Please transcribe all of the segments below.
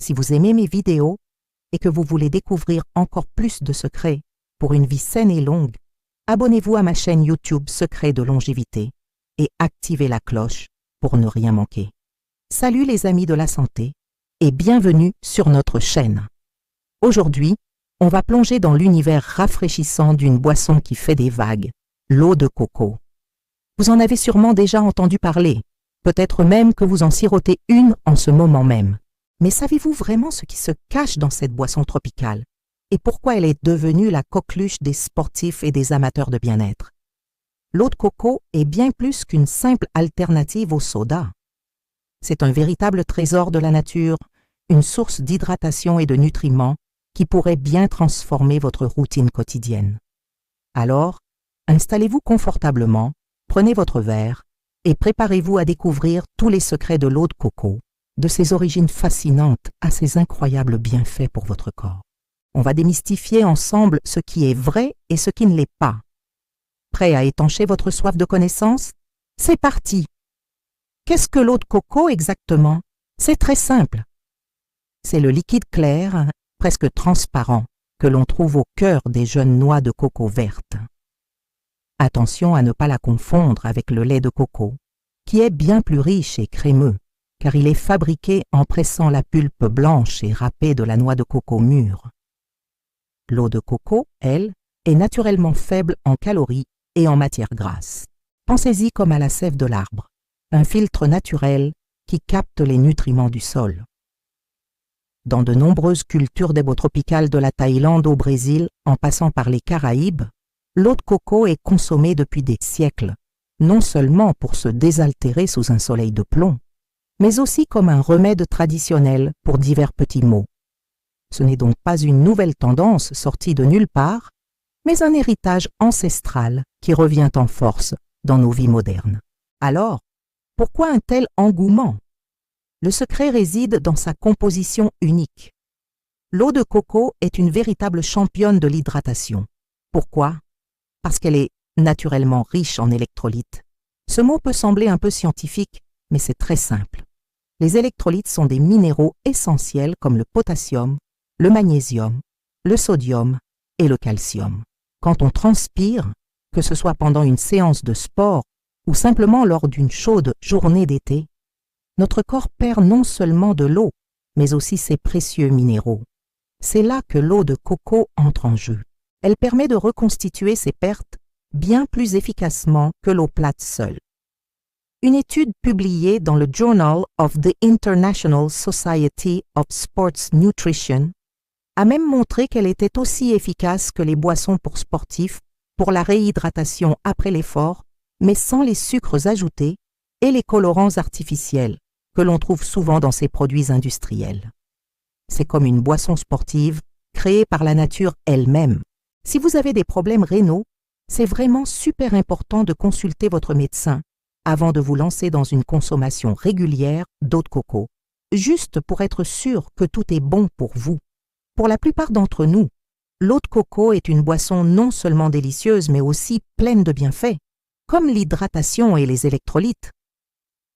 Si vous aimez mes vidéos et que vous voulez découvrir encore plus de secrets pour une vie saine et longue, abonnez-vous à ma chaîne YouTube Secrets de longévité et activez la cloche pour ne rien manquer. Salut les amis de la santé et bienvenue sur notre chaîne. Aujourd'hui, on va plonger dans l'univers rafraîchissant d'une boisson qui fait des vagues, l'eau de coco. Vous en avez sûrement déjà entendu parler, peut-être même que vous en sirotez une en ce moment même. Mais savez-vous vraiment ce qui se cache dans cette boisson tropicale et pourquoi elle est devenue la coqueluche des sportifs et des amateurs de bien-être? L'eau de coco est bien plus qu'une simple alternative au soda. C'est un véritable trésor de la nature, une source d'hydratation et de nutriments qui pourrait bien transformer votre routine quotidienne. Alors, installez-vous confortablement, prenez votre verre et préparez-vous à découvrir tous les secrets de l'eau de coco, de ses origines fascinantes à ses incroyables bienfaits pour votre corps. On va démystifier ensemble ce qui est vrai et ce qui ne l'est pas. Prêt à étancher votre soif de connaissances? C'est parti! Qu'est-ce que l'eau de coco exactement? C'est très simple. C'est le liquide clair, presque transparent, que l'on trouve au cœur des jeunes noix de coco vertes. Attention à ne pas la confondre avec le lait de coco, qui est bien plus riche et crémeux, car il est fabriqué en pressant la pulpe blanche et râpée de la noix de coco mûre. L'eau de coco, elle, est naturellement faible en calories et en matières grasses. Pensez-y comme à la sève de l'arbre, un filtre naturel qui capte les nutriments du sol. Dans de nombreuses cultures tropicales de la Thaïlande au Brésil, en passant par les Caraïbes, l'eau de coco est consommée depuis des siècles, non seulement pour se désaltérer sous un soleil de plomb, mais aussi comme un remède traditionnel pour divers petits maux. Ce n'est donc pas une nouvelle tendance sortie de nulle part, mais un héritage ancestral qui revient en force dans nos vies modernes. Alors, pourquoi un tel engouement? Le secret réside dans sa composition unique. L'eau de coco est une véritable championne de l'hydratation. Pourquoi? Parce qu'elle est naturellement riche en électrolytes. Ce mot peut sembler un peu scientifique, mais c'est très simple. Les électrolytes sont des minéraux essentiels comme le potassium, le magnésium, le sodium et le calcium. Quand on transpire, que ce soit pendant une séance de sport ou simplement lors d'une chaude journée d'été, notre corps perd non seulement de l'eau, mais aussi ses précieux minéraux. C'est là que l'eau de coco entre en jeu. Elle permet de reconstituer ces pertes bien plus efficacement que l'eau plate seule. Une étude publiée dans le Journal of the International Society of Sports Nutrition a même montré qu'elle était aussi efficace que les boissons pour sportifs pour la réhydratation après l'effort, mais sans les sucres ajoutés et les colorants artificiels que l'on trouve souvent dans ces produits industriels. C'est comme une boisson sportive créée par la nature elle-même. Si vous avez des problèmes rénaux, c'est vraiment super important de consulter votre médecin avant de vous lancer dans une consommation régulière d'eau de coco, juste pour être sûr que tout est bon pour vous. Pour la plupart d'entre nous, l'eau de coco est une boisson non seulement délicieuse, mais aussi pleine de bienfaits, comme l'hydratation et les électrolytes.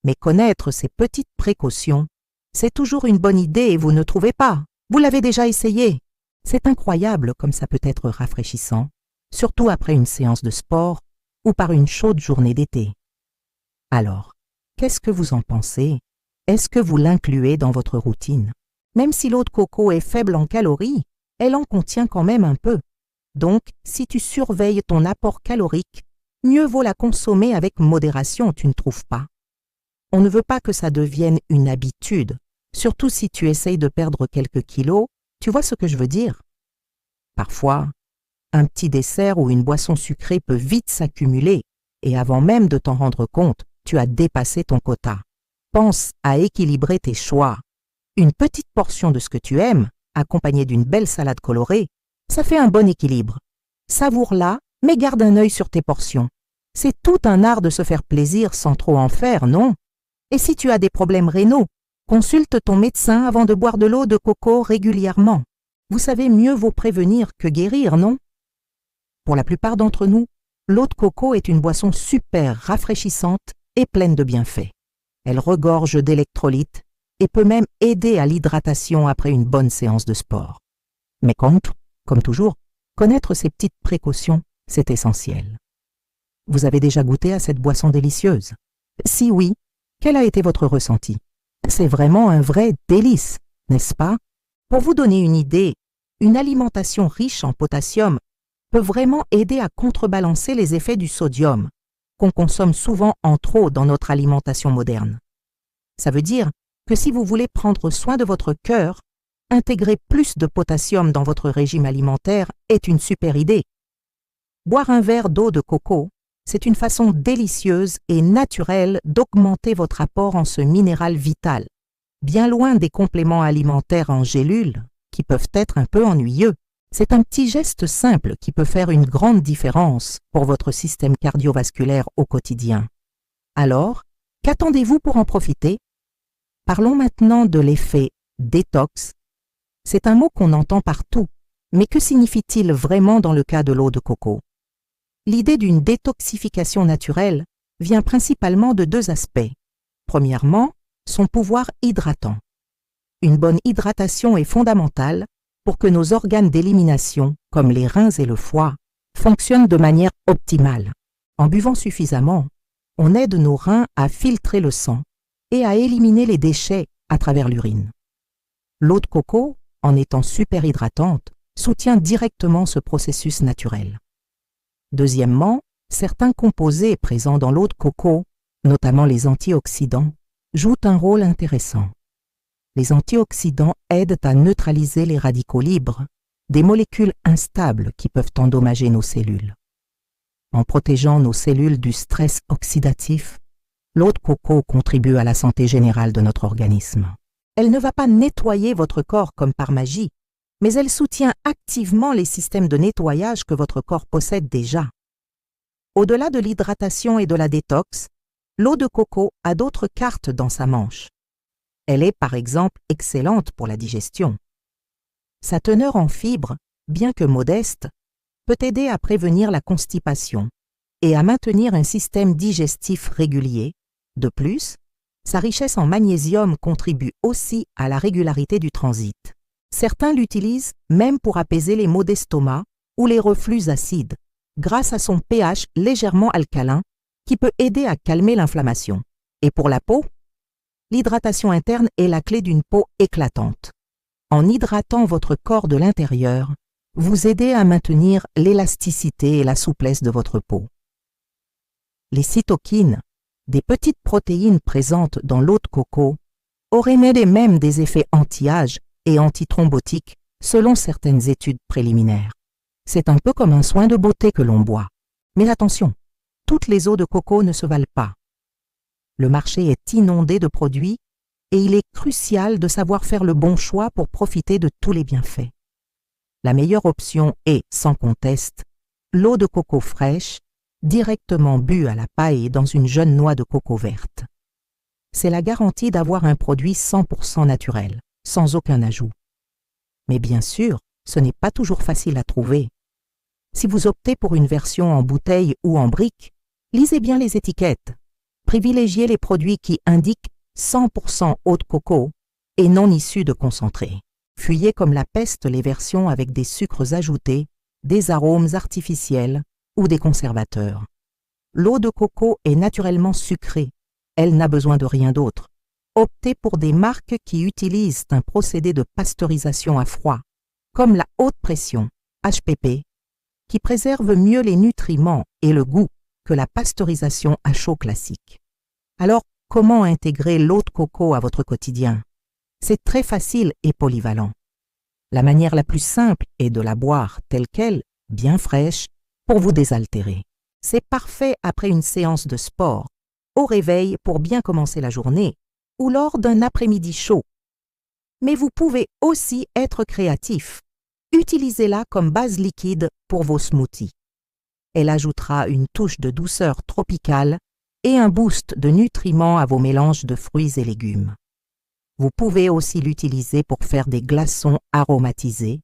Mais connaître ces petites précautions, c'est toujours une bonne idée et vous ne trouvez pas? Vous l'avez déjà essayé? C'est incroyable comme ça peut être rafraîchissant, surtout après une séance de sport ou par une chaude journée d'été. Alors, qu'est-ce que vous en pensez? Est-ce que vous l'incluez dans votre routine? Même si l'eau de coco est faible en calories, elle en contient quand même un peu. Donc, si tu surveilles ton apport calorique, mieux vaut la consommer avec modération, tu ne trouves pas? On ne veut pas que ça devienne une habitude, surtout si tu essayes de perdre quelques kilos, tu vois ce que je veux dire? Parfois, un petit dessert ou une boisson sucrée peut vite s'accumuler et avant même de t'en rendre compte, tu as dépassé ton quota. Pense à équilibrer tes choix. Une petite portion de ce que tu aimes, accompagnée d'une belle salade colorée, ça fait un bon équilibre. Savoure-la, mais garde un œil sur tes portions. C'est tout un art de se faire plaisir sans trop en faire, non? Et si tu as des problèmes rénaux, consulte ton médecin avant de boire de l'eau de coco régulièrement. Vous savez, mieux vaut prévenir que guérir, non? Pour la plupart d'entre nous, l'eau de coco est une boisson super rafraîchissante et pleine de bienfaits. Elle regorge d'électrolytes et peut même aider à l'hydratation après une bonne séance de sport. Mais comme toujours, connaître ces petites précautions, c'est essentiel. Vous avez déjà goûté à cette boisson délicieuse? Si oui, quel a été votre ressenti? C'est vraiment un vrai délice, n'est-ce pas? Pour vous donner une idée, une alimentation riche en potassium peut vraiment aider à contrebalancer les effets du sodium, qu'on consomme souvent en trop dans notre alimentation moderne. Ça veut dire que si vous voulez prendre soin de votre cœur, intégrer plus de potassium dans votre régime alimentaire est une super idée. Boire un verre d'eau de coco, c'est une façon délicieuse et naturelle d'augmenter votre apport en ce minéral vital, bien loin des compléments alimentaires en gélules qui peuvent être un peu ennuyeux. C'est un petit geste simple qui peut faire une grande différence pour votre système cardiovasculaire au quotidien. Alors, qu'attendez-vous pour en profiter? Parlons maintenant de l'effet détox. C'est un mot qu'on entend partout, mais que signifie-t-il vraiment dans le cas de l'eau de coco? L'idée d'une détoxification naturelle vient principalement de deux aspects. Premièrement, son pouvoir hydratant. Une bonne hydratation est fondamentale pour que nos organes d'élimination, comme les reins et le foie, fonctionnent de manière optimale. En buvant suffisamment, on aide nos reins à filtrer le sang et à éliminer les déchets à travers l'urine. L'eau de coco, en étant super hydratante, soutient directement ce processus naturel. Deuxièmement, certains composés présents dans l'eau de coco, notamment les antioxydants, jouent un rôle intéressant. Les antioxydants aident à neutraliser les radicaux libres, des molécules instables qui peuvent endommager nos cellules. En protégeant nos cellules du stress oxydatif, l'eau de coco contribue à la santé générale de notre organisme. Elle ne va pas nettoyer votre corps comme par magie, mais elle soutient activement les systèmes de nettoyage que votre corps possède déjà. Au-delà de l'hydratation et de la détox, l'eau de coco a d'autres cartes dans sa manche. Elle est par exemple excellente pour la digestion. Sa teneur en fibres, bien que modeste, peut aider à prévenir la constipation et à maintenir un système digestif régulier. De plus, sa richesse en magnésium contribue aussi à la régularité du transit. Certains l'utilisent même pour apaiser les maux d'estomac ou les reflux acides, grâce à son pH légèrement alcalin qui peut aider à calmer l'inflammation. Et pour la peau, l'hydratation interne est la clé d'une peau éclatante. En hydratant votre corps de l'intérieur, vous aidez à maintenir l'élasticité et la souplesse de votre peau. Les cytokines, des petites protéines présentes dans l'eau de coco, auraient même des effets anti-âge et antithrombotiques selon certaines études préliminaires. C'est un peu comme un soin de beauté que l'on boit. Mais attention, toutes les eaux de coco ne se valent pas. Le marché est inondé de produits et il est crucial de savoir faire le bon choix pour profiter de tous les bienfaits. La meilleure option est, sans conteste, l'eau de coco fraîche, directement bue à la paille dans une jeune noix de coco verte. C'est la garantie d'avoir un produit 100% naturel, sans aucun ajout. Mais bien sûr, ce n'est pas toujours facile à trouver. Si vous optez pour une version en bouteille ou en brique, lisez bien les étiquettes. Privilégiez les produits qui indiquent 100% eau de coco et non issus de concentré. Fuyez comme la peste les versions avec des sucres ajoutés, des arômes artificiels ou des conservateurs. L'eau de coco est naturellement sucrée. Elle n'a besoin de rien d'autre. Optez pour des marques qui utilisent un procédé de pasteurisation à froid, comme la haute pression, HPP, qui préserve mieux les nutriments et le goût que la pasteurisation à chaud classique. Alors, comment intégrer l'eau de coco à votre quotidien? C'est très facile et polyvalent. La manière la plus simple est de la boire telle qu'elle, bien fraîche, pour vous désaltérer. C'est parfait après une séance de sport, au réveil pour bien commencer la journée, ou lors d'un après-midi chaud. Mais vous pouvez aussi être créatif. Utilisez-la comme base liquide pour vos smoothies. Elle ajoutera une touche de douceur tropicale et un boost de nutriments à vos mélanges de fruits et légumes. Vous pouvez aussi l'utiliser pour faire des glaçons aromatisés,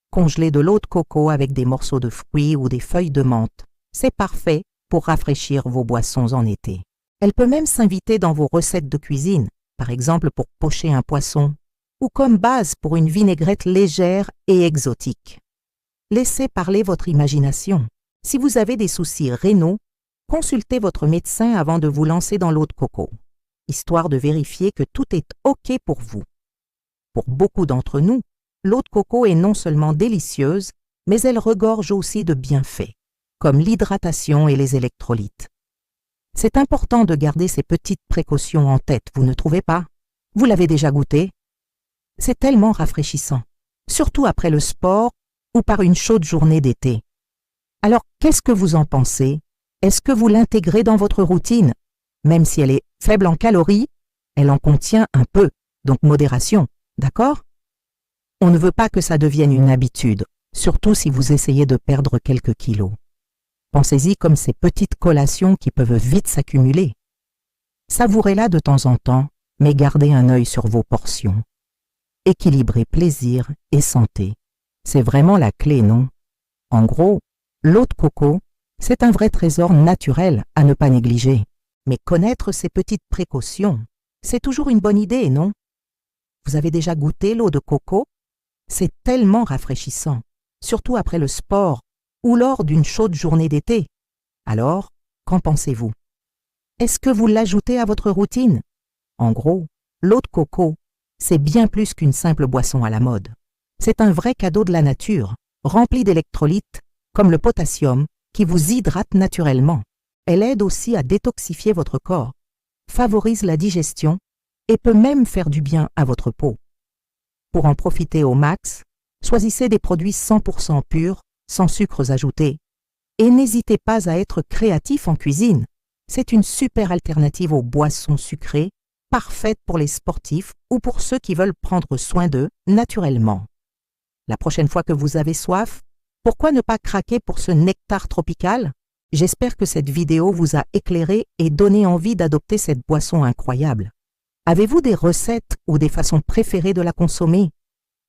congeler de l'eau de coco avec des morceaux de fruits ou des feuilles de menthe. C'est parfait pour rafraîchir vos boissons en été. Elle peut même s'inviter dans vos recettes de cuisine, par exemple pour pocher un poisson, ou comme base pour une vinaigrette légère et exotique. Laissez parler votre imagination. Si vous avez des soucis rénaux, consultez votre médecin avant de vous lancer dans l'eau de coco, histoire de vérifier que tout est OK pour vous. Pour beaucoup d'entre nous, l'eau de coco est non seulement délicieuse, mais elle regorge aussi de bienfaits, comme l'hydratation et les électrolytes. C'est important de garder ces petites précautions en tête, vous ne trouvez pas? Vous l'avez déjà goûté? C'est tellement rafraîchissant, surtout après le sport ou par une chaude journée d'été. Alors, qu'est-ce que vous en pensez? Est-ce que vous l'intégrez dans votre routine? Même si elle est faible en calories, elle en contient un peu, donc modération, d'accord? On ne veut pas que ça devienne une habitude, surtout si vous essayez de perdre quelques kilos. Pensez-y comme ces petites collations qui peuvent vite s'accumuler. Savourez-la de temps en temps, mais gardez un œil sur vos portions. Équilibrez plaisir et santé. C'est vraiment la clé, non? En gros, l'eau de coco, c'est un vrai trésor naturel à ne pas négliger. Mais connaître ces petites précautions, c'est toujours une bonne idée, non? Vous avez déjà goûté l'eau de coco? C'est tellement rafraîchissant, surtout après le sport ou lors d'une chaude journée d'été. Alors, qu'en pensez-vous? Est-ce que vous l'ajoutez à votre routine? En gros, l'eau de coco, c'est bien plus qu'une simple boisson à la mode. C'est un vrai cadeau de la nature, rempli d'électrolytes, comme le potassium, qui vous hydrate naturellement. Elle aide aussi à détoxifier votre corps, favorise la digestion et peut même faire du bien à votre peau. Pour en profiter au max, choisissez des produits 100% purs, sans sucres ajoutés. Et n'hésitez pas à être créatif en cuisine. C'est une super alternative aux boissons sucrées, parfaite pour les sportifs ou pour ceux qui veulent prendre soin d'eux naturellement. La prochaine fois que vous avez soif, pourquoi ne pas craquer pour ce nectar tropical? J'espère que cette vidéo vous a éclairé et donné envie d'adopter cette boisson incroyable. Avez-vous des recettes ou des façons préférées de la consommer?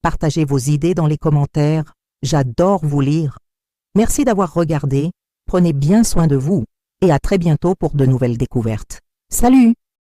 Partagez vos idées dans les commentaires. J'adore vous lire. Merci d'avoir regardé. Prenez bien soin de vous et à très bientôt pour de nouvelles découvertes. Salut!